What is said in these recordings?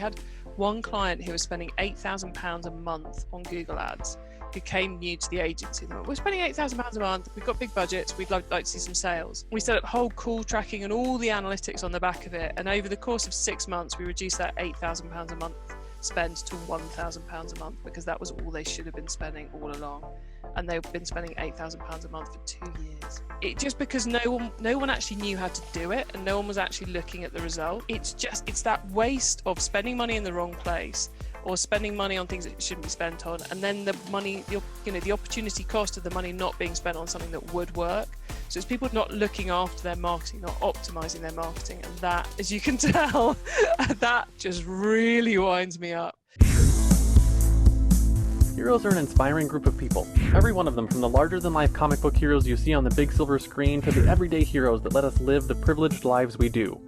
had one client who was spending £8,000 a month on Google Ads, who came new to the agency. They went, we're spending £8,000 a month, we've got big budgets, we'd like to see some sales. We set up whole call tracking and all the analytics on the back of it, and over the course of 6 months we reduced that £8,000 a month spend to £1,000 a month, because that was all they should have been spending all along, and they've been spending £8,000 a month for 2 years. It just because no one actually knew how to do it, and no one was actually looking at the result. It's that waste of spending money in the wrong place, or spending money on things that shouldn't be spent on, and then the money, the opportunity cost of the money not being spent on something that would work. So it's people not looking after their marketing, not optimizing their marketing, and that, as you can tell, that just really winds me up. Heroes are an inspiring group of people. Every one of them, from the larger-than-life comic book heroes you see on the big silver screen to the everyday heroes that let us live the privileged lives we do.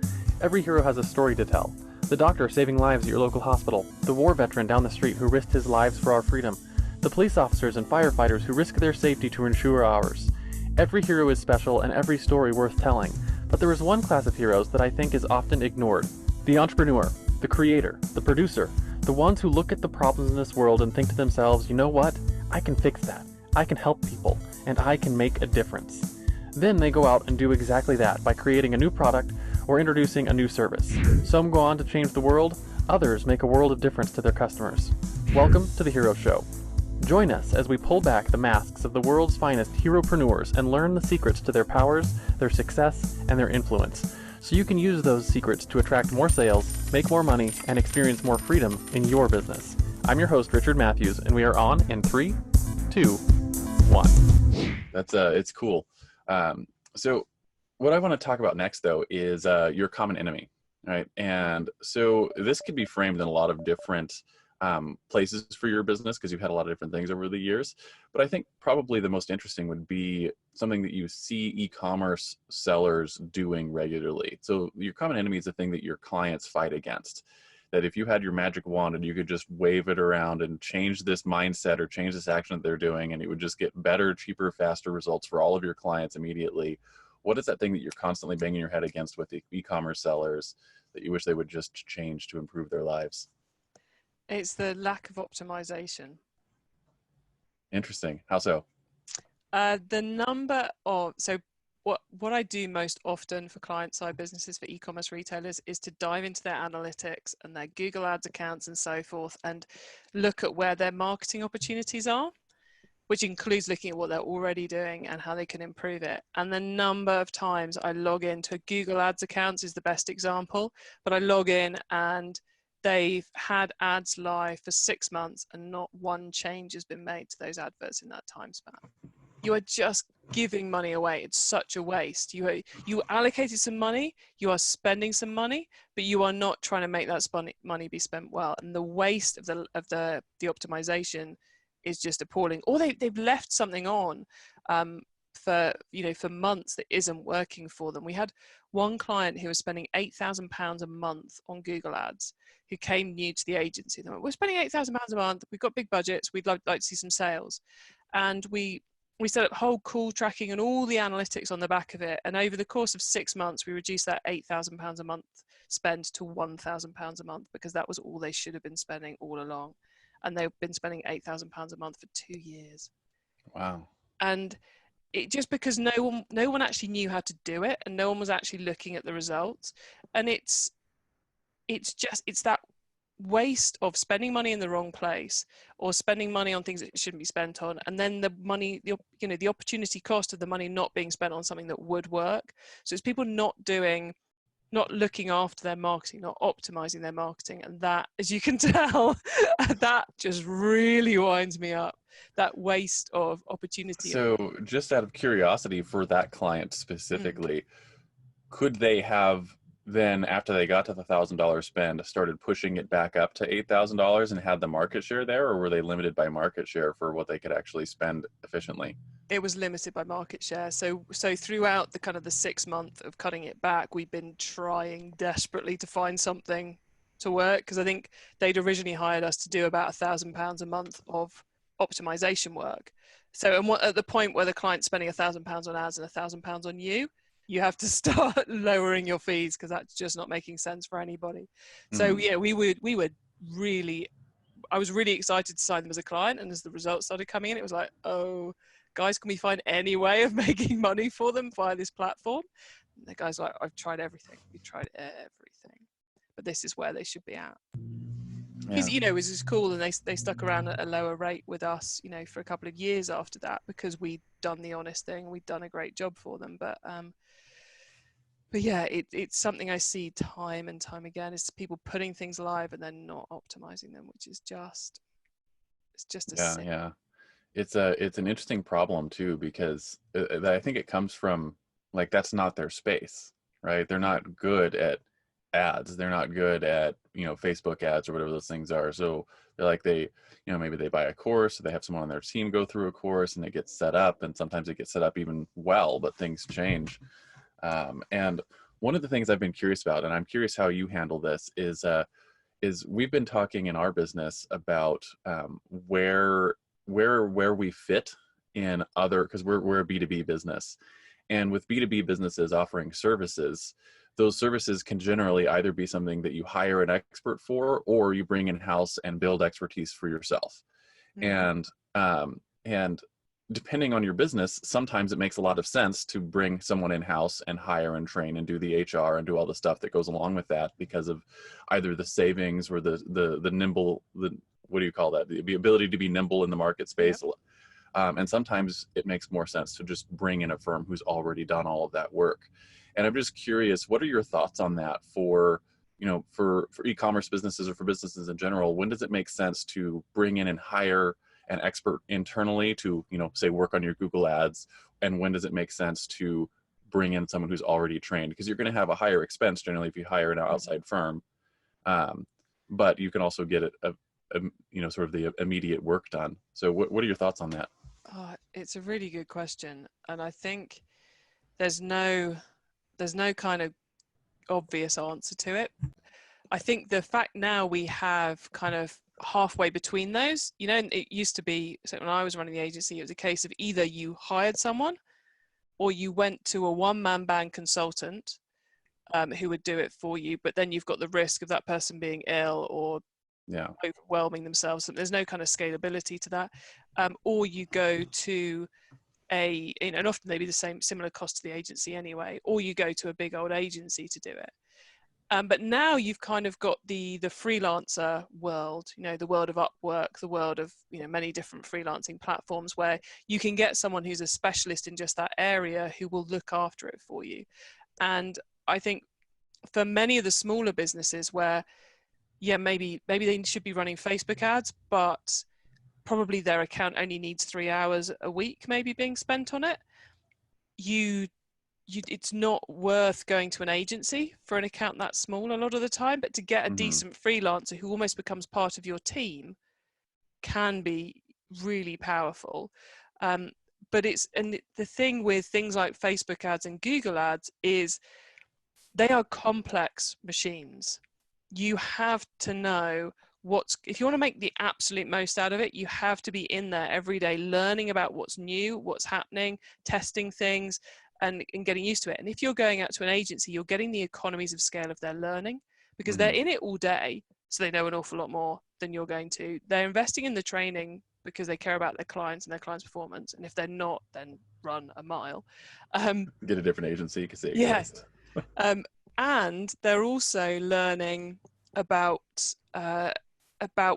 Every hero has a story to tell. The doctor saving lives at your local hospital, the war veteran down the street who risked his lives for our freedom, the police officers and firefighters who risk their safety to ensure ours. Every hero is special and every story worth telling, but there is one class of heroes that I think is often ignored. The entrepreneur, the creator, the producer, the ones who look at the problems in this world and think to themselves, you know what, I can fix that, I can help people, and I can make a difference. Then they go out and do exactly that by creating a new product or introducing a new service. Some go on to change the world, others make a world of difference to their customers. Welcome to The Hero Show. Join us as we pull back the masks of the world's finest heropreneurs and learn the secrets to their powers, their success, and their influence, so you can use those secrets to attract more sales, make more money, and experience more freedom in your business. I'm your host, Richard Matthews, and we are on in 3, 2, 1. It's cool. So what I want to talk about next, though, is your common enemy, right? And so this could be framed in a lot of different places for your business, because you've had a lot of different things over the years. But I think probably the most interesting would be something that you see e-commerce sellers doing regularly. So your common enemy is the thing that your clients fight against. That if you had your magic wand and you could just wave it around and change this mindset or change this action that they're doing, and it would just get better, cheaper, faster results for all of your clients immediately. What is that thing that you're constantly banging your head against with the e-commerce sellers that you wish they would just change to improve their lives? It's the lack of optimization. Interesting. How so? What I do most often for client-side businesses, for e-commerce retailers, is to dive into their analytics and their Google Ads accounts and so forth, and look at where their marketing opportunities are, which includes looking at what they're already doing and how they can improve it. And the number of times I log into Google Ads accounts is the best example, but I log in and they've had ads live for 6 months and not one change has been made to those adverts in that time span. You are just giving money away. It's such a waste. You allocated some money, you are spending some money, but you are not trying to make that money be spent well. And the waste of the optimization is just appalling. Or they've left something on for months that isn't working for them. We had one client who was spending £8,000 a month on Google Ads, who came new to the agency. They went, we're spending £8,000 a month, we've got big budgets, we'd like to see some sales. And we set up whole call tracking and all the analytics on the back of it, and over the course of 6 months we reduced that £8,000 a month spend to £1,000 a month, because that was all they should have been spending all along, and they've been spending £8,000 a month for 2 years. Wow. And it just because no one actually knew how to do it, and no one was actually looking at the results. And it's that waste of spending money in the wrong place, or spending money on things that shouldn't be spent on, and then the money, the opportunity cost of the money not being spent on something that would work. So it's people not looking after their marketing, not optimizing their marketing, and that, as you can tell, that just really winds me up. That waste of opportunity. So just out of curiosity, for that client specifically, could they have then, after they got to the $1,000 spend, started pushing it back up to $8,000 and had the market share there, or were they limited by market share for what they could actually spend efficiently? It was limited by market share. So throughout the kind of the 6 month of cutting it back, we've been trying desperately to find something to work, because I think they'd originally hired us to do about £1,000 a month of optimization work. So, and at the point where the client's spending £1,000 on ads and £1,000 on you, you have to start lowering your fees, because that's just not making sense for anybody. So yeah, we were really, I was really excited to sign them as a client, and as the results started coming in, it was like, oh guys, can we find any way of making money for them via this platform? And the guy's like, I've tried everything, we've tried everything, but this is where they should be at. Because Yeah. it was just cool, and they stuck around at a lower rate with us, for a couple of years after that, because we'd done the honest thing, we'd done a great job for them. But yeah, it's something I see time and time again, is people putting things live and then not optimizing them, which is just, it's just a sin. Yeah. It's an interesting problem too, because I think it comes from, like, that's not their space, right? They're not good at ads. They're not good at, Facebook ads or whatever those things are. So they're like, maybe they buy a course, or they have someone on their team go through a course, and it gets set up, and sometimes it gets set up even well, but things change. And one of the things I've been curious about, and I'm curious how you handle this, is we've been talking in our business about where we fit in other, because we're a B2B business, and with B2B businesses offering services, those services can generally either be something that you hire an expert for, or you bring in-house and build expertise for yourself. And depending on your business, sometimes it makes a lot of sense to bring someone in-house and hire and train and do the HR and do all the stuff that goes along with that, because of either the savings or the nimble, what do you call that? The ability to be nimble in the market space. Yep. And sometimes it makes more sense to just bring in a firm who's already done all of that work. And I'm just curious, what are your thoughts on that for e-commerce businesses, or for businesses in general? When does it make sense to bring in and hire an expert internally to, say, work on your Google ads? And when does it make sense to bring in someone who's already trained? Because you're going to have a higher expense generally if you hire an outside firm. But you can also get sort of the immediate work done. So what are your thoughts on that? It's a really good question. And I think there's no kind of obvious answer to it. I think the fact now we have kind of halfway between those, it used to be, so when I was running the agency, it was a case of either you hired someone or you went to a one-man band consultant who would do it for you, but then you've got the risk of that person being ill or overwhelming themselves. There's no kind of scalability to that. Or you go to and often they be the similar cost to the agency anyway, or you go to a big old agency to do it. But now you've kind of got the freelancer world, the world of Upwork, the world of, many different freelancing platforms, where you can get someone who's a specialist in just that area who will look after it for you. And I think for many of the smaller businesses where, maybe they should be running Facebook ads, but probably their account only needs 3 hours a week maybe being spent on it, it's not worth going to an agency for an account that small a lot of the time. But to get a decent freelancer who almost becomes part of your team can be really powerful. And the thing with things like Facebook ads and Google ads is they are complex machines. You have to know if you want to make the absolute most out of it, you have to be in there every day learning about what's new, what's happening, testing things, and getting used to it. And if you're going out to an agency, you're getting the economies of scale of their learning, because they're in it all day, so they know an awful lot more than you're going to. They're investing in the training because they care about their clients and their clients' performance. And if they're not, then run a mile. Get a different agency because they exist. And they're also learning about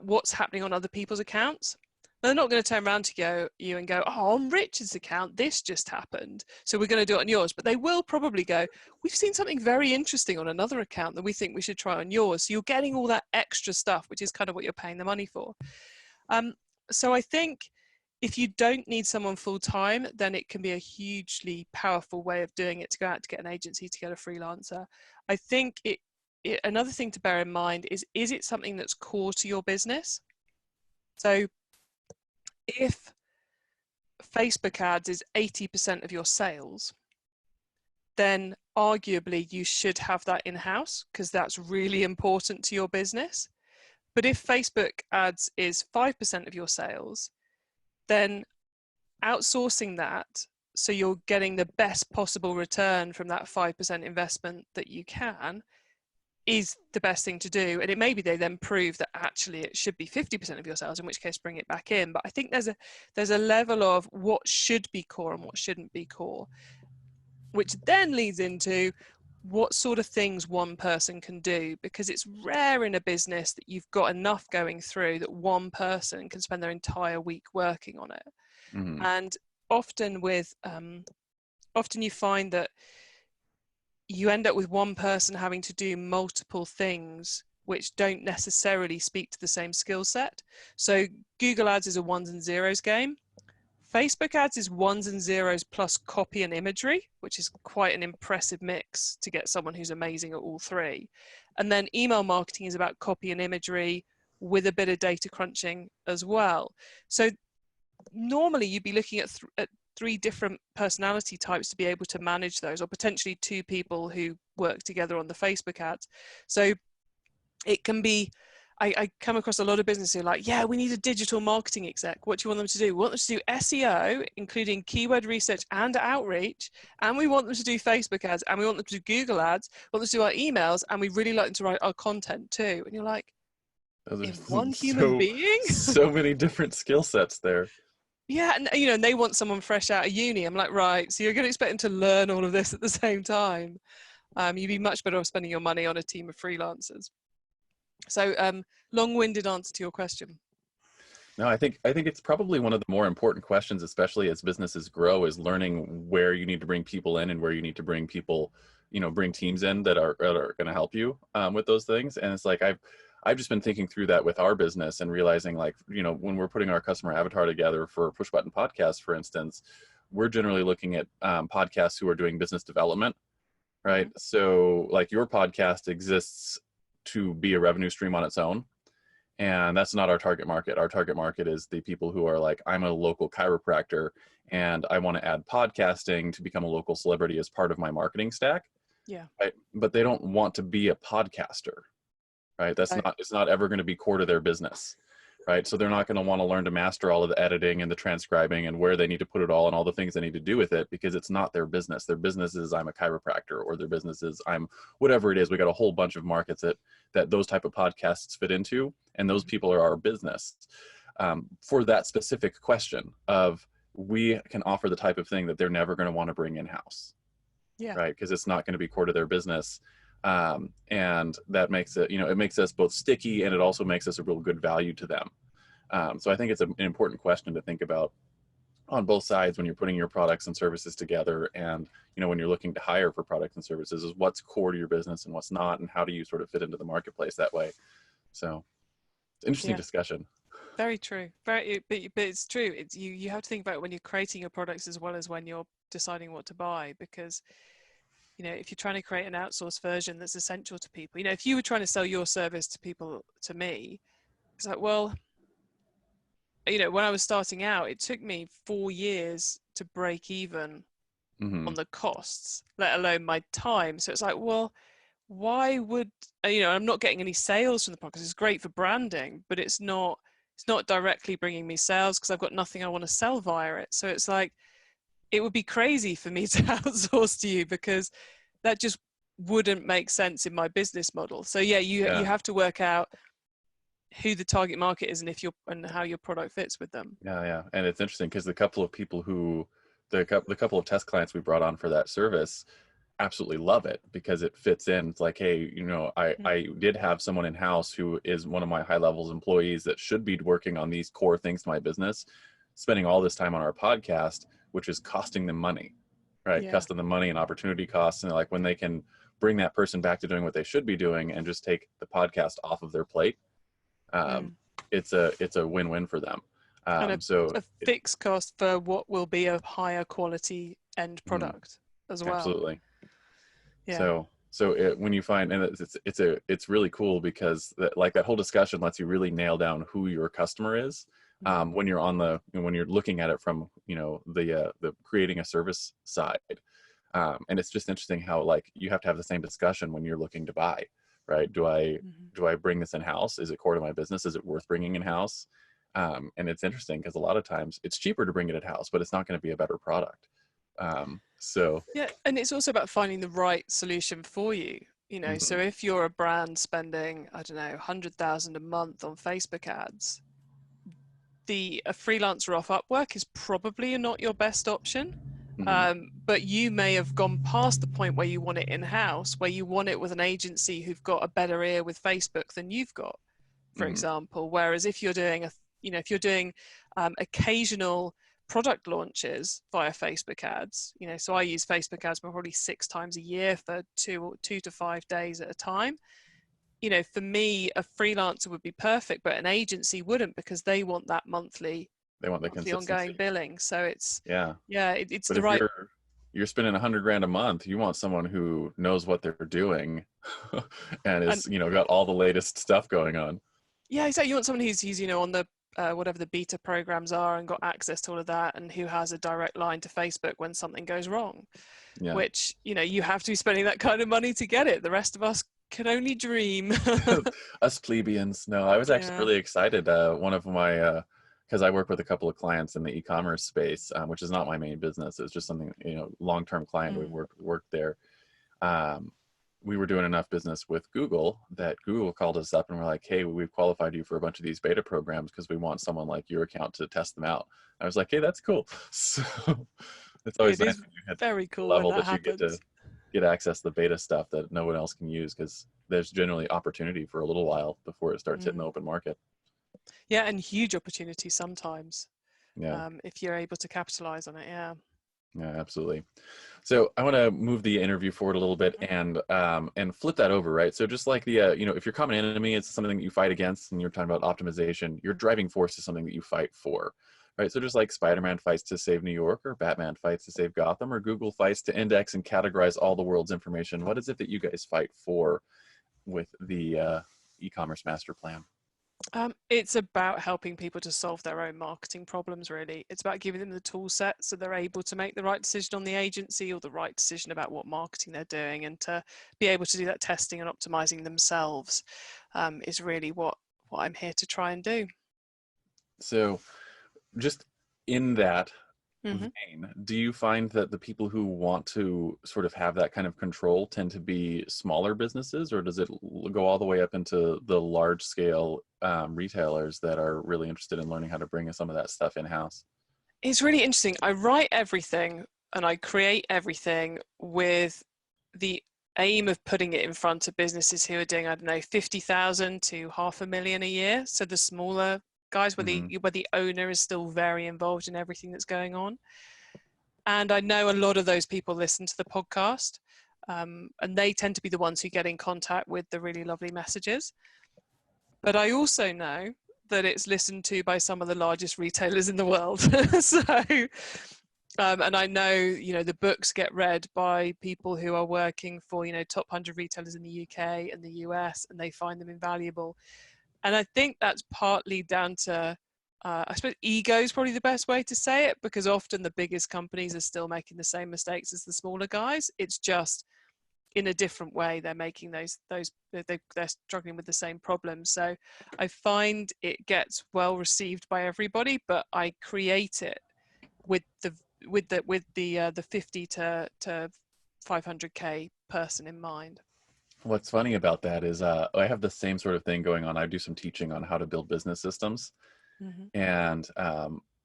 what's happening on other people's accounts. They're not going to turn around to you and go, oh, on Richard's account, this just happened, so we're going to do it on yours. But they will probably go, we've seen something very interesting on another account that we think we should try on yours. So you're getting all that extra stuff, which is kind of what you're paying the money for. So I think if you don't need someone full time, then it can be a hugely powerful way of doing it, to go out to get an agency, to get a freelancer. I think another thing to bear in mind is it something that's core to your business? So if Facebook ads is 80% of your sales, then arguably you should have that in-house, because that's really important to your business. But if Facebook ads is 5% of your sales, then outsourcing that so you're getting the best possible return from that 5% investment that you can, is the best thing to do. And it may be they then prove that actually it should be 50% of your sales, in which case bring it back in. But I think there's a level of what should be core and what shouldn't be core, which then leads into what sort of things one person can do, because it's rare in a business that you've got enough going through that one person can spend their entire week working on it. Mm-hmm. And often you find that you end up with one person having to do multiple things which don't necessarily speak to the same skill set. So Google Ads is a ones and zeros game. Facebook ads is ones and zeros plus copy and imagery, which is quite an impressive mix to get someone who's amazing at all three. And then email marketing is about copy and imagery with a bit of data crunching as well. So normally you'd be looking at three different personality types to be able to manage those, or potentially two people who work together on the Facebook ads. So it can be, I come across a lot of businesses who are like, yeah, we need a digital marketing exec. What do you want them to do? We want them to do SEO, including keyword research and outreach. And we want them to do Facebook ads, and we want them to do Google ads. We want them to do our emails, and we really like them to write our content too. And you're like, in one human being? So many different skill sets there. Yeah, and and they want someone fresh out of uni. I'm like, right, so you're going to expect them to learn all of this at the same time. You'd be much better off spending your money on a team of freelancers. So long-winded answer to your question. No, I think it's probably one of the more important questions, especially as businesses grow, is learning where you need to bring people in and where you need to bring people, bring teams in that are going to help you with those things. And it's like, I've just been thinking through that with our business and realizing, like, when we're putting our customer avatar together for Push Button Podcasts, for instance, we're generally looking at podcasts who are doing business development, right? Mm-hmm. So like your podcast exists to be a revenue stream on its own. And that's not our target market. Our target market is the people who are like, I'm a local chiropractor and I want to add podcasting to become a local celebrity as part of my marketing stack. Yeah. Right? But they don't want to be a podcaster, right? It's not ever going to be core to their business, right? So they're not going to want to learn to master all of the editing and the transcribing and where they need to put it all and all the things they need to do with it, because it's not their business. Their business is, I'm a chiropractor, or their business is, I'm whatever it is. We got a whole bunch of markets that those type of podcasts fit into, and those people are our business. For that specific question of, we can offer the type of thing that they're never going to want to bring in-house, right? Because it's not going to be core to their business. And that makes it, it makes us both sticky, and it also makes us a real good value to them. So I think it's an important question to think about on both sides when you're putting your products and services together, and when you're looking to hire for products and services, is what's core to your business and what's not, and how do you sort of fit into the marketplace that way. So it's an interesting discussion. Very true. But it's true. It's you have to think about it when you're creating your products as well as when you're deciding what to buy, because if you're trying to create an outsourced version that's essential to people, if you were trying to sell your service to people, to me, it's like, well, when I was starting out, it took me 4 years to break even on the costs, let alone my time. So it's like, well, why would, I'm not getting any sales from the podcast. It's great for branding, but it's not directly bringing me sales because I've got nothing I want to sell via it. So it's like, it would be crazy for me to outsource to you, because that just wouldn't make sense in my business model. So you have to work out who the target market is and how your product fits with them. Yeah. And it's interesting because the couple of test clients we brought on for that service absolutely love it because it fits in. It's like, hey, I did have someone in-house who is one of my high levels employees that should be working on these core things to my business, spending all this time on our podcast, which is costing them money, right? Costing them money and opportunity costs. And like, when they can bring that person back to doing what they should be doing and just take the podcast off of their plate, it's a win-win for them. And a fixed cost for what will be a higher quality end product as well. Absolutely. Yeah. So when you find, and it's really cool because that whole discussion lets you really nail down who your customer is. When you're looking at it from the creating a service side, and it's just interesting how you have to have the same discussion when you're looking to buy, right? Do I bring this in house? Is it core to my business? Is it worth bringing in house? And it's interesting because a lot of times it's cheaper to bring it in house, but it's not going to be a better product. So Yeah, and it's also about finding the right solution for you. So mhm, if you're a brand spending, I don't know, 100,000 a month on Facebook ads, a freelancer off Upwork is probably not your best option. mhm, But you may have gone past the point where you want it in-house, where you want it with an agency who've got a better ear with Facebook than you've got, for mhm. example. Whereas if you're doing if you're doing occasional product launches via Facebook ads, so I use Facebook ads probably 6 times a year for 2 to 5 days at a time. For me, a freelancer would be perfect, but an agency wouldn't, because they want that monthly They want the ongoing consistency. billing. So Yeah. it's But the if right. you're spending 100 grand a month, you want someone who knows what they're doing and And is, got all the latest stuff going on. yeah, exactly. You want someone who's on the whatever the beta programs are and got access to all of that, and who has a direct line to Facebook when something goes wrong, Yeah. which you have to be spending that kind of money to get it. The rest of us can only dream. Us plebeians. No, I was actually Yeah. really excited. One of my, because I work with a couple of clients in the e-commerce space, which is not my main business. It's just something, long-term client. We Mm. worked there. Um, we were doing enough business with Google that Google called us up and we're like, hey, we've qualified you for a bunch of these beta programs because we want someone like your account to test them out. I was like, hey, that's cool. So it's always It nice is when you hit very the cool when level that that you get to happens. get access to the beta stuff that no one else can use, because there's generally opportunity for a little while before it starts hitting the Mm. open market. Yeah, and huge opportunity sometimes, Yeah, if you're able to capitalize on it. Yeah. yeah, absolutely. So I want to move the interview forward a little bit Mhm. and flip that over, right? So just like the if your common enemy is something that you fight against, and you're talking about optimization, your driving force is something that you fight for, right? So just like Spider-Man fights to save New York, or Batman fights to save Gotham, or Google fights to index and categorize all the world's information, what is it that you guys fight for with the e-commerce master plan? It's about helping people to solve their own marketing problems, really. It's about giving them the tool set so they're able to make the right decision on the agency, or the right decision about what marketing they're doing, and to be able to do that testing and optimizing themselves, is really what I'm here to try and do. So just in that Hmm. vein, do you find that the people who want to sort of have that kind of control tend to be smaller businesses, or does it go all the way up into the large scale retailers that are really interested in learning how to bring some of that stuff in house? It's really interesting. I write everything and I create everything with the aim of putting it in front of businesses who are doing, I don't know, 50,000 to 500,000 a year. So the smaller guys, where Hmm. the owner is still very involved in everything that's going on. And I know a lot of those people listen to the podcast, and they tend to be the ones who get in contact with the really lovely messages. But I also know that it's listened to by some of the largest retailers in the world. So, and I know, the books get read by people who are working for, top 100 retailers in the UK and the US, and they find them invaluable. And I think that's partly down to, I suppose, ego is probably the best way to say it, because often the biggest companies are still making the same mistakes as the smaller guys. It's just in a different way they're making they're struggling with the same problems. So I find it gets well received by everybody, but I create it with the 50 to 500k person in mind. What's funny about that is I have the same sort of thing going on. I do some teaching on how to build business systems, Hmm. and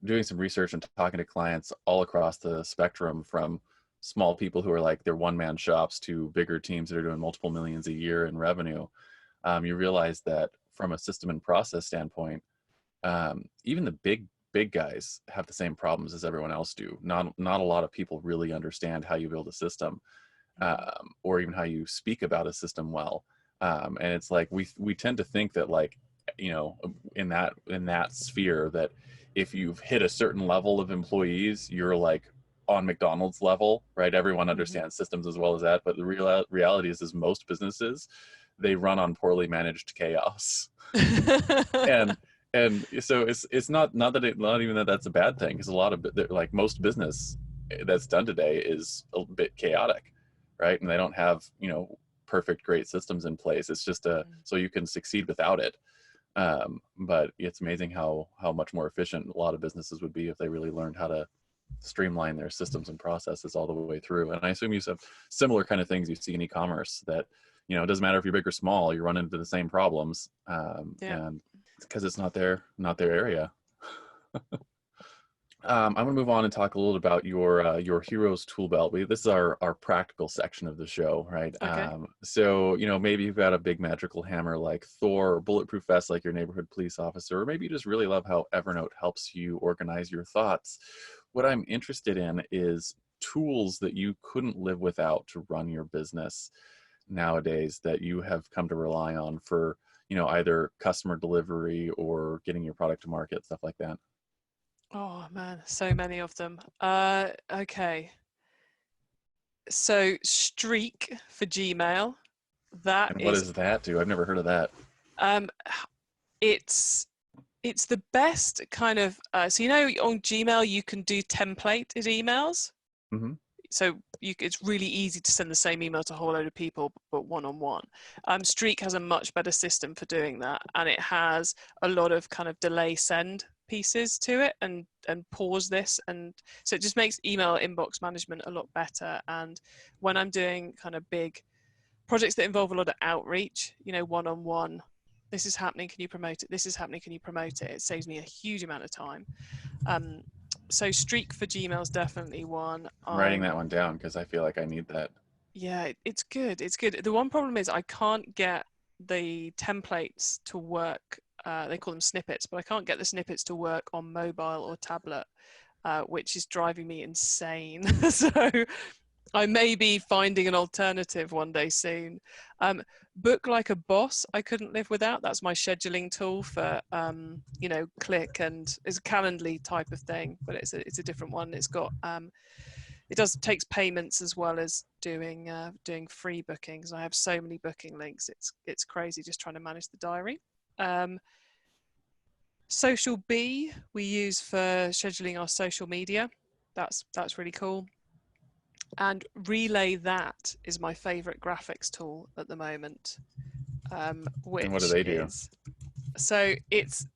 doing some research and talking to clients all across the spectrum, from small people who are like their one-man shops to bigger teams that are doing multiple millions a year in revenue. You realize that from a system and process standpoint, even the big guys have the same problems as everyone else do. Not a lot of people really understand how you build a system, or even how you speak about a system well. And it's like we tend to think that, like, in that sphere, that if you've hit a certain level of employees, you're like on McDonald's level, right? Everyone Hmm. understands systems as well as that. But the reality is most businesses, they run on poorly managed chaos. and and so it's not even that that's a bad thing, because a lot of like most business that's done today is a bit chaotic, right? And they don't have perfect great systems in place. It's just so you can succeed without it. But it's amazing how much more efficient a lot of businesses would be if they really learned how to streamline their systems and processes all the way through. And I assume you have similar kind of things you see in e-commerce that, it doesn't matter if you're big or small, you run into the same problems. And because it's not their area. I'm going to move on and talk a little about your heroes tool belt. This is our practical section of the show, right? Okay. So, maybe you've got a big magical hammer like Thor, or bulletproof vest like your neighborhood police officer, or maybe you just really love how Evernote helps you organize your thoughts. What I'm interested in is tools that you couldn't live without to run your business nowadays that you have come to rely on for, either customer delivery or getting your product to market, stuff like that. Oh man, so many of them. Okay. So Streak for Gmail. That And what is does that do? I've never heard of that. it's the best kind of so on Gmail you can do templated emails. Mm-hmm. So it's really easy to send the same email to a whole load of people, but one-on-one. Streak has a much better system for doing that, and it has a lot of kind of delay send pieces to it and pause this, and so it just makes email inbox management a lot better. And when I'm doing kind of big projects that involve a lot of outreach, one-on-one, this is happening, can you promote it? This is happening, can you promote it? It saves me a huge amount of time. So Streak for Gmail is definitely one. I'm writing that one down because I feel like I need that. Yeah, it's good. It's good. The one problem is I can't get the templates to work. They call them snippets, but I can't get the snippets to work on mobile or tablet, which is driving me insane. So I may be finding an alternative one day soon. Book Like a Boss, I couldn't live without. That's my scheduling tool for, Click, and it's a Calendly type of thing, but it's a different one. It's got, takes payments as well as doing free bookings. I have so many booking links. It's crazy just trying to manage the diary. Social B we use for scheduling our social media. That's really cool. And Relay That is my favorite graphics tool at the moment. Which and what do they do? So it's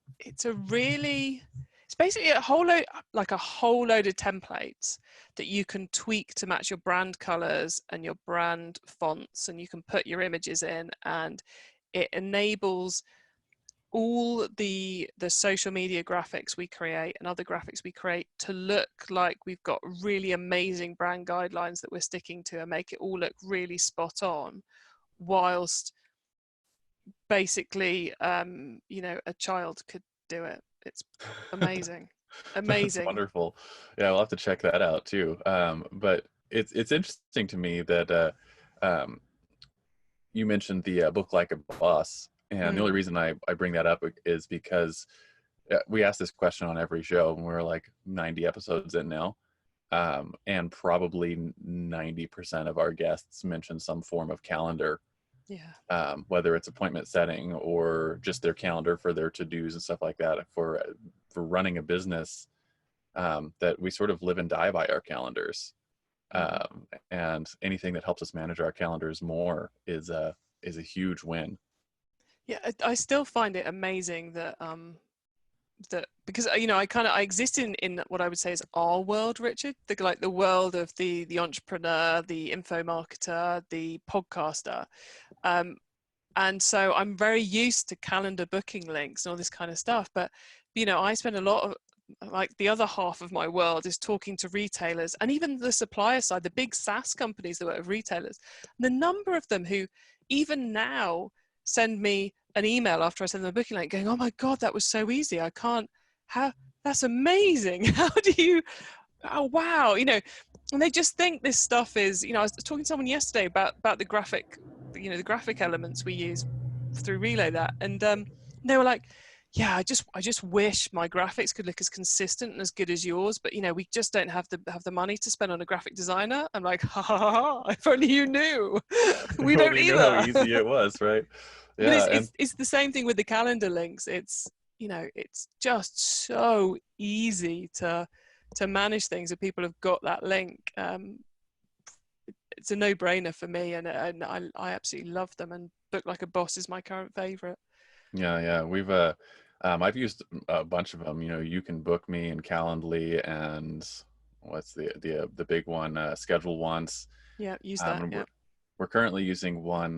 basically a whole load of templates that you can tweak to match your brand colors and your brand fonts, and you can put your images in, and it enables all the social media graphics we create and other graphics we create to look like we've got really amazing brand guidelines that we're sticking to, and make it all look really spot on, whilst basically a child could do it. It's amazing. Amazing. That's wonderful. Yeah, we'll have to check that out too. But it's interesting to me that you mentioned the Book Like a Boss. And the only reason I bring that up is because we ask this question on every show, and we're like 90 episodes in now. And probably 90% of our guests mention some form of calendar. Yeah. Whether it's appointment setting or just their calendar for their to-dos and stuff like that. For running a business, that we sort of live and die by our calendars. And anything that helps us manage our calendars more is a huge win. Yeah, I still find it amazing that because I exist in what I would say is our world, Richard, the world of the entrepreneur, the info marketer, the podcaster, and so I'm very used to calendar booking links and all this kind of stuff. But I spend a lot of, like, the other half of my world is talking to retailers, and even the supplier side, the big SaaS companies that work with retailers. And the number of them who even now send me an email after I send them a booking link going, "Oh my God, that was so easy. That's amazing. How do you, oh, wow." And they just think this stuff is, I was talking to someone yesterday about the graphic, the graphic elements we use through Relay That. And they were like, "Yeah, I just wish my graphics could look as consistent and as good as yours, but we just don't have the money to spend on a graphic designer." I'm like, ha ha ha, if only you knew. We don't You either. know how easy it was, right? Yeah. But it's the same thing with the calendar links. It's it's just so easy to manage things if people have got that link. It's a no-brainer for me, and I absolutely love them. And Book Like a Boss is my current favorite. Yeah. We've I've used a bunch of them. You can Book Me and Calendly and what's the big one, Schedule Once. Yeah, use that. And Yeah. we're currently using one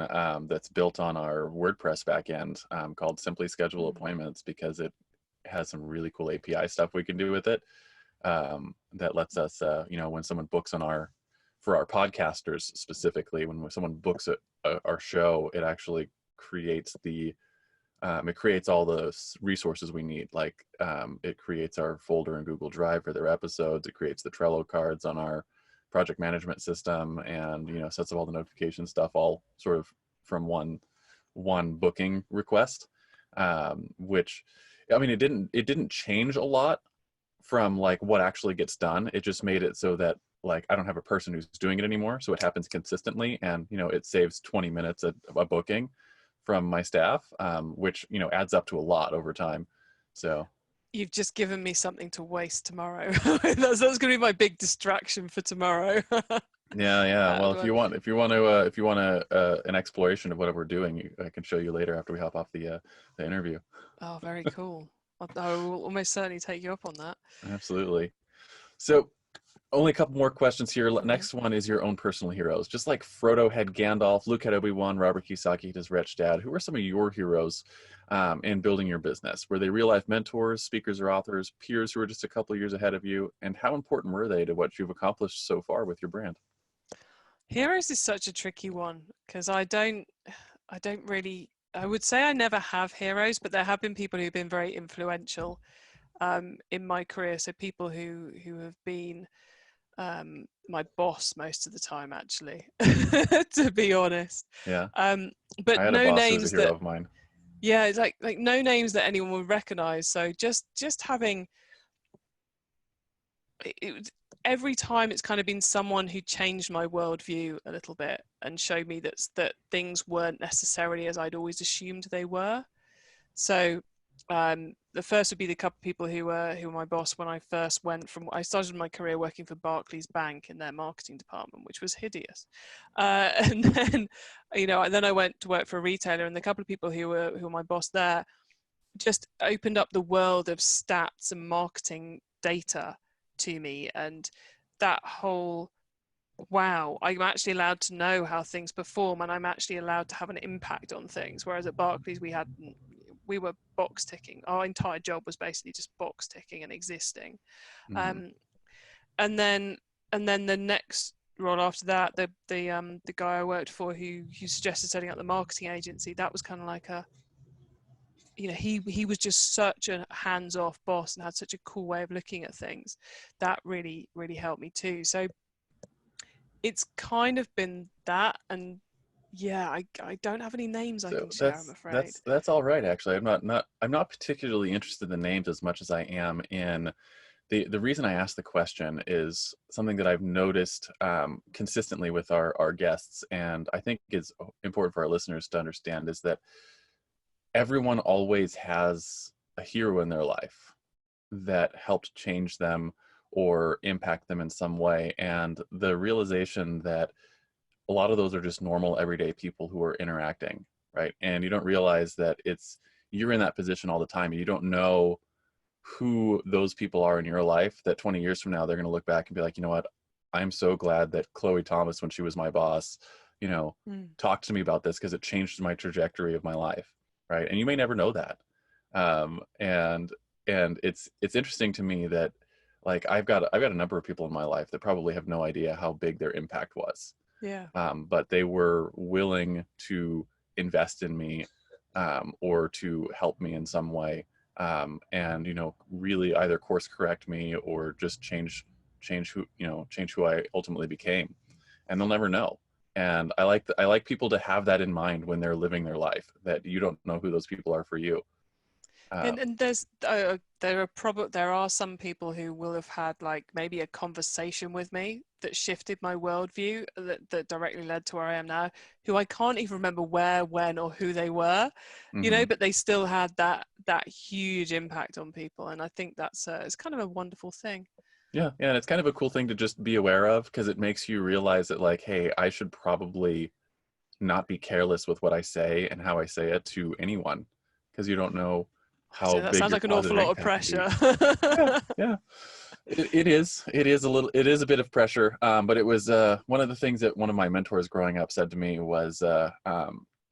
that's built on our WordPress backend called Simply Schedule Mm. Appointments, because it has some really cool API stuff we can do with it, that lets us, when someone books for our podcasters specifically, when someone books our show, it actually creates it creates all the resources we need. Like it creates our folder in Google Drive for their episodes. It creates the Trello cards on our project management system, and sets up all the notification stuff, all sort of from one booking request. Which, I mean, it didn't change a lot from like what actually gets done. It just made it so that like I don't have a person who's doing it anymore, so it happens consistently, and it saves 20 minutes a booking from my staff, which adds up to a lot over time. So You've just given me something to waste tomorrow. That's going to be my big distraction for tomorrow. yeah. Well, Do if you want an exploration of what we're doing, I can show you later after we hop off the interview. Oh, very cool. I will almost certainly take you up on that. Absolutely. So only a couple more questions here. Next one is your own personal heroes. Just like Frodo had Gandalf, Luke had Obi-Wan, Robert Kiyosaki had his Rich Dad. Who are some of your heroes in building your business? Were they real-life mentors, speakers or authors, peers who were just a couple of years ahead of you? And how important were they to what you've accomplished so far with your brand? Heroes is such a tricky one, because I would say I never have heroes, but there have been people who've been very influential in my career. So people who have been my boss most of the time, actually, to be honest. Yeah. But I had no a boss names who was a hero that, of mine. yeah, it's like no names that anyone would recognize. So just having every time, it's kind of been someone who changed my worldview a little bit and showed me that things weren't necessarily as I'd always assumed they were. So the first would be the couple of people who were my boss when I first I started my career working for Barclays Bank in their marketing department, which was hideous. And then, then I went to work for a retailer, and the couple of people who were my boss there just opened up the world of stats and marketing data to me. And that whole, wow, I'm actually allowed to know how things perform, and I'm actually allowed to have an impact on things. Whereas at Barclays, we were box ticking. Our entire job was basically just box ticking and existing. Mm-hmm. And then the next role after that, the guy I worked for who suggested setting up the marketing agency, that was kind of like he was just such a hands-off boss and had such a cool way of looking at things. That really, really helped me too. So it's kind of been that. And yeah, I don't have any names I can share, I'm afraid. That's all right. Actually, I'm not particularly interested in the names as much as I am in the reason I asked the question is something that I've noticed consistently with our guests, and I think is important for our listeners to understand, is that everyone always has a hero in their life that helped change them or impact them in some way. And the realization that a lot of those are just normal everyday people who are interacting, right? And you don't realize that you're in that position all the time. You don't know who those people are in your life, that 20 years from now, they're going to look back and be like, you know what? I'm so glad that Chloë Thomas, when she was my boss, talked to me about this, because it changed my trajectory of my life. Right. And you may never know that. And it's interesting to me that, like, I've got a number of people in my life that probably have no idea how big their impact was. Yeah. But they were willing to invest in me, or to help me in some way. And, really either course correct me or just change who I ultimately became. And they'll never know. And I like people to have that in mind when they're living their life, that you don't know who those people are for you. And there are some people who will have had like maybe a conversation with me that shifted my worldview, that directly led to where I am now, who I can't even remember where, when, or who they were, Mm-hmm. but they still had that huge impact on people. And I think it's kind of a wonderful thing. Yeah. And it's kind of a cool thing to just be aware of, because it makes you realize that, like, hey, I should probably not be careless with what I say and how I say it to anyone, because you don't know how So that big sounds your like an awful positive lot of impact pressure. Yeah. It is a bit of pressure, but it was one of the things that one of my mentors growing up said to me was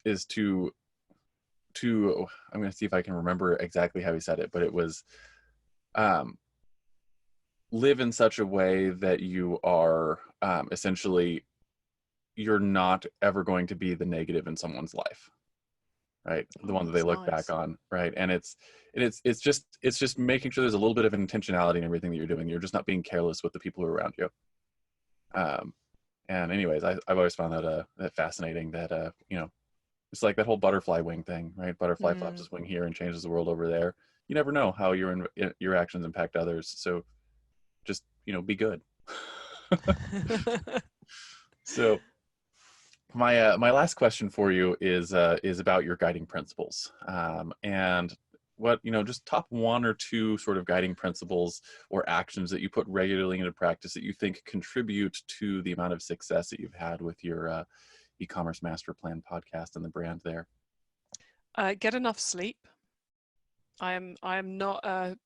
is to I'm going to see if I can remember exactly how he said it, but it was live in such a way that you are essentially, you're not ever going to be the negative in someone's life, right? The one that they look back on, right? And it's just making sure there's a little bit of intentionality in everything that you're doing. You're just not being careless with the people who are around you. And anyways, I've always found that fascinating, that it's like that whole butterfly wing thing, right? Butterfly flaps his wing here and changes the world over there. You never know how your actions impact others. So just, be good. So my last question for you is about your guiding principles, and what, just top one or two sort of guiding principles or actions that you put regularly into practice that you think contribute to the amount of success that you've had with your e-commerce master plan podcast and the brand there. Get enough sleep. I am not a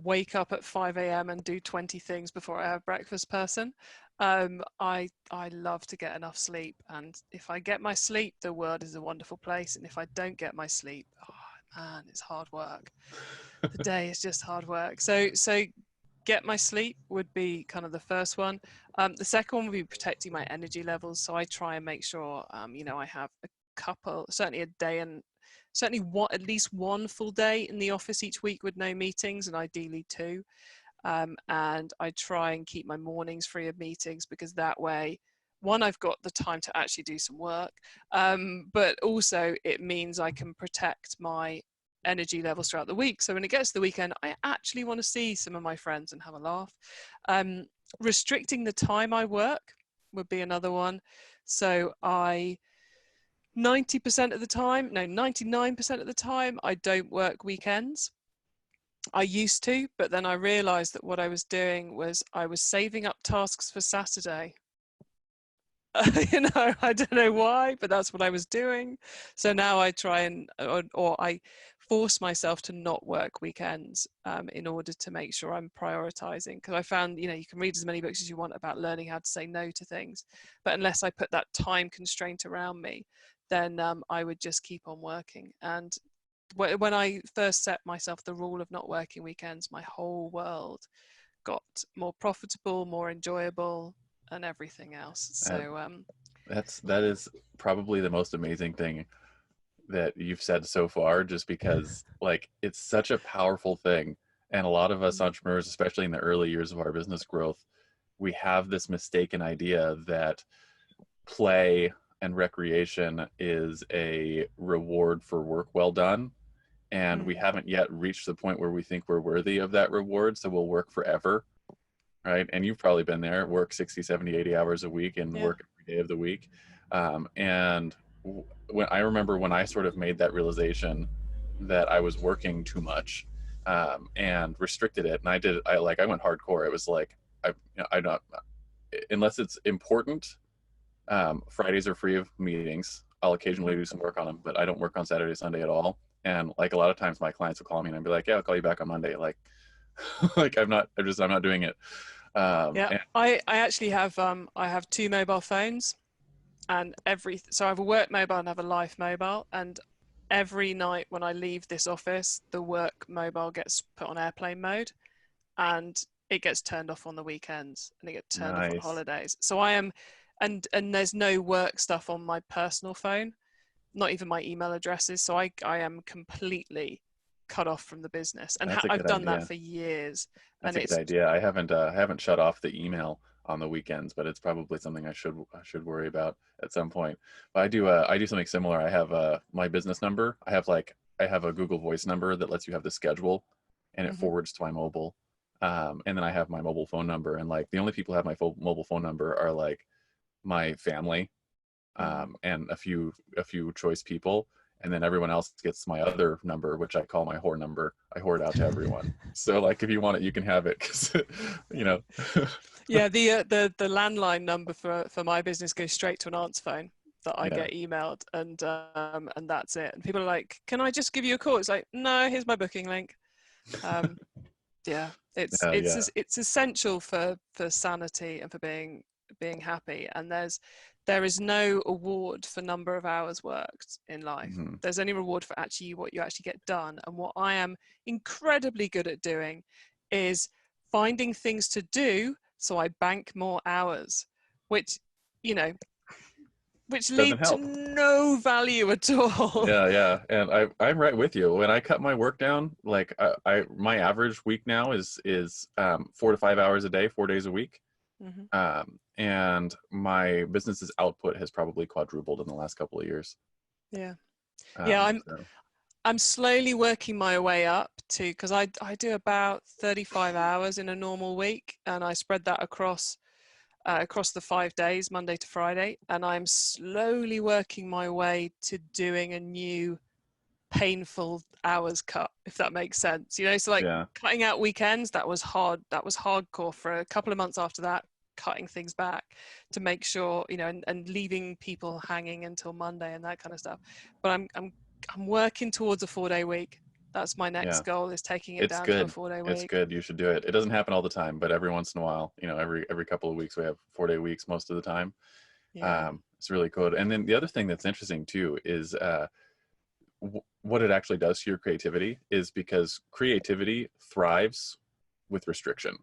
wake up at 5 a.m. and do 20 things before I have breakfast person. I love to get enough sleep, and if I get my sleep, the world is a wonderful place. And if I don't get my sleep, oh man, it's hard work. The day is just hard work. So get my sleep would be kind of the first one. The second one would be protecting my energy levels. So I try and make sure, I have a couple, certainly a day, and certainly at least one full day in the office each week with no meetings, and ideally two. And I try and keep my mornings free of meetings, because that way, one, I've got the time to actually do some work, but also it means I can protect my energy levels throughout the week. So when it gets to the weekend, I actually want to see some of my friends and have a laugh. Restricting the time I work would be another one. So 99% of the time, I don't work weekends. I used to, but then I realized that what I was doing was I was saving up tasks for Saturday. I don't know why, but that's what I was doing. So now I try and, or I force myself to not work weekends in order to make sure I'm prioritizing. Because I found, you can read as many books as you want about learning how to say no to things, but unless I put that time constraint around me, then I would just keep on working. And when I first set myself the rule of not working weekends, my whole world got more profitable, more enjoyable, and everything else. So that is probably the most amazing thing that you've said so far, just because it's such a powerful thing. And a lot of us entrepreneurs, especially in the early years of our business growth, we have this mistaken idea that play and recreation is a reward for work well done. And we haven't yet reached the point where we think we're worthy of that reward. So we'll work forever. Right. And you've probably been there, work 60, 70, 80 hours a week and work every day of the week. And when I remember when I sort of made that realization that I was working too much and restricted it. And I went hardcore. It was like, I don't, unless it's important, Fridays are free of meetings. I'll occasionally do some work on them, but I don't work on Saturday, Sunday at all. And a lot of times my clients will call me and I'll be like, yeah, I'll call you back on Monday. I'm not doing it. I actually have, I have two mobile phones, and so I have a work mobile and I have a life mobile. And every night when I leave this office, the work mobile gets put on airplane mode, and it gets turned off on the weekends, and it gets turned off on holidays. So I am, and there's no work stuff on my personal phone, not even my email addresses. So I am completely cut off from the business, and I've done that for years. That's a good idea. I haven't shut off the email on the weekends, but it's probably something I should worry about at some point. But I do something similar. I have my business number. I have a Google Voice number that lets you have the schedule, and it forwards to my mobile. And then I have my mobile phone number, and the only people who have my mobile phone number are my family, and a few choice people. And then everyone else gets my other number, which I call my whore number. I whore it out to everyone. So if you want it, you can have it. 'Cause, Yeah, the landline number for my business goes straight to an aunt's phone that I get emailed, and that's it. And people are like, "Can I just give you a call?" It's like, "No, here's my booking link." Yeah, it's Yeah. it's essential for sanity and for being happy. And there is no award for number of hours worked in life. Hmm. There's only reward for actually what you actually get done. And what I am incredibly good at doing is finding things to do so I bank more hours, which, you know, which Doesn't lead to help. no value at all. Yeah, and I'm right with you. When I cut my work down, like my average week now is 4 to 5 hours a day, 4 days a week. Hmm. And my business's output has probably quadrupled in the last couple of years. Yeah. Yeah, So, I'm slowly working my way up to, because I do about 35 hours in a normal week, and I spread that across the 5 days, Monday to Friday, and I'm slowly working my way to doing a new painful hours cut, if that makes sense. You know, so like yeah, cutting out weekends, that was hard. That was hardcore for a couple of months after that, cutting things back to make sure, you know, and leaving people hanging until Monday and that kind of stuff. But I'm working towards a 4-day week. That's my next yeah. goal, is taking it It's down to a good. 4-day It's week. good. You should do it. It doesn't happen all the time, but every once in a while, every couple of weeks we have 4-day weeks most of the time. Yeah. It's really cool. And then the other thing that's interesting too is what it actually does to your creativity is because creativity thrives with restriction,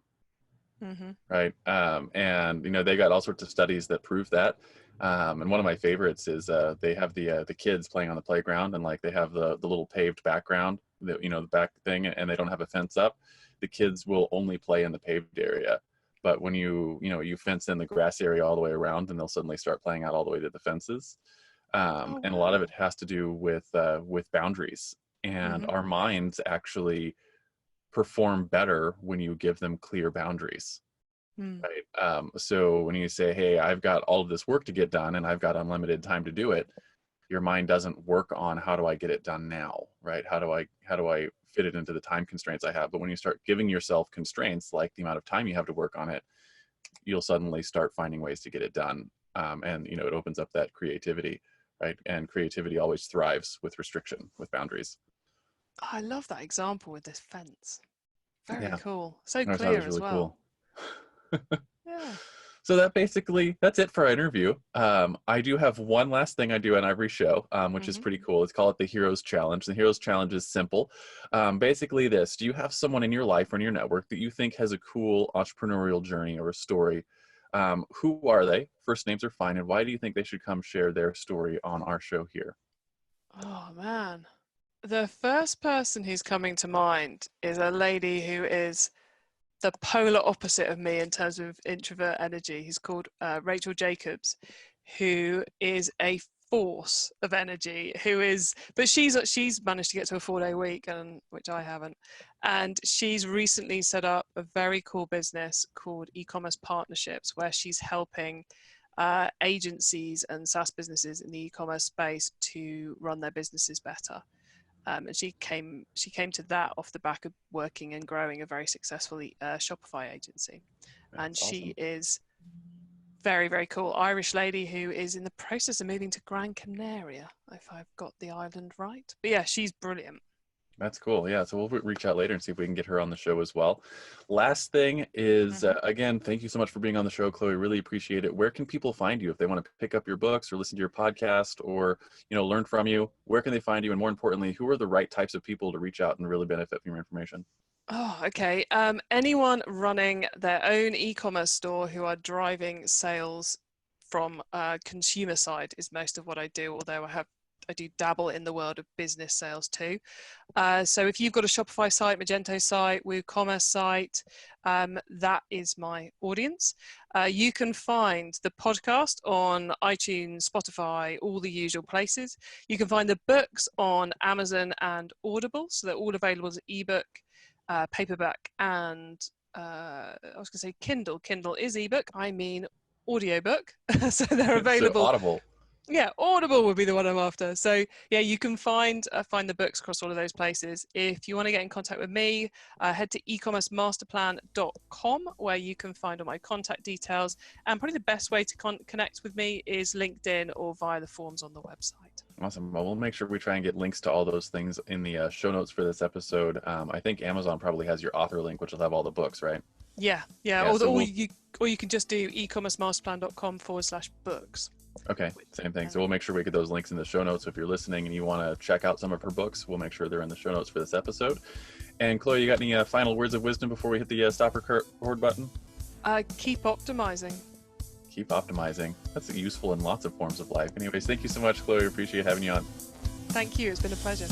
Hmm. right? And they got all sorts of studies that prove that. And one of my favorites is they have the kids playing on the playground, and like they have the little paved background, the back thing, and they don't have a fence up. The kids will only play in the paved area. But when you fence in the grass area all the way around, and they'll suddenly start playing out all the way to the fences. Oh, And a lot of wow. it has to do with boundaries. And Hmm. our minds actually perform better when you give them clear boundaries. Mm. Right. So when you say, hey, I've got all of this work to get done and I've got unlimited time to do it, your mind doesn't work on how do I get it done now, right? How do I fit it into the time constraints I have? But when you start giving yourself constraints like the amount of time you have to work on it, you'll suddenly start finding ways to get it done. And it opens up that creativity, right? And creativity always thrives with restriction, with boundaries. I love that example with this fence. Very Yeah, cool. So I thought it clear was as really well. cool. Yeah. So that's it for our interview. I do have one last thing I do on every show, which is Hmm. pretty cool. Let's call it the Heroes Challenge. The Heroes Challenge is simple. Basically this, do you have someone in your life or in your network that you think has a cool entrepreneurial journey or a story? Who are they? First names are fine. And why do you think they should come share their story on our show here? Oh, man. The first person who's coming to mind is a lady who is the polar opposite of me in terms of introvert energy. He's called Rachel Jacobs, who is a force of energy. But she's managed to get to a 4-day week, and which I haven't. And she's recently set up a very cool business called eCommerce Partnerships, where she's helping agencies and SaaS businesses in the e-commerce space to run their businesses better. And she came to that off the back of working and growing a very successful Shopify agency. And That's she awesome. is very, very cool Irish lady who is in the process of moving to Gran Canaria, if I've got the island right. But yeah, she's brilliant. That's cool. Yeah. So we'll reach out later and see if we can get her on the show as well. Last thing is, Mm-hmm. again, thank you so much for being on the show, Chloe. Really appreciate it. Where can people find you if they want to pick up your books or listen to your podcast or, learn from you? Where can they find you? And more importantly, who are the right types of people to reach out and really benefit from your information? Oh, okay. Anyone running their own e-commerce store who are driving sales from consumer side is most of what I do, although I do dabble in the world of business sales too. So if you've got a Shopify site, Magento site, WooCommerce site, that is my audience. You can find the podcast on iTunes, Spotify, all the usual places. You can find the books on Amazon and Audible, so they're all available as ebook, paperback, and I was going to say Kindle. Kindle is ebook. I mean audiobook. So they're So available. Audible. Yeah, Audible would be the one I'm after. So yeah, you can find the books across all of those places. If you want to get in contact with me, head to ecommercemasterplan.com, where you can find all my contact details. And probably the best way to connect with me is LinkedIn or via the forms on the website. Awesome. Well, we'll make sure we try and get links to all those things in the show notes for this episode. I think Amazon probably has your author link, which will have all the books, right? Yeah. Or you can just do ecommercemasterplan.com/books. Okay, same thing. So we'll make sure we get those links in the show notes. So if you're listening and you want to check out some of her books, we'll make sure they're in the show notes for this episode. And Chloe, you got any final words of wisdom before we hit the stop record button? Keep optimizing. Keep optimizing. That's useful in lots of forms of life. Anyways, thank you so much, Chloe. Appreciate having you on. Thank you. It's been a pleasure.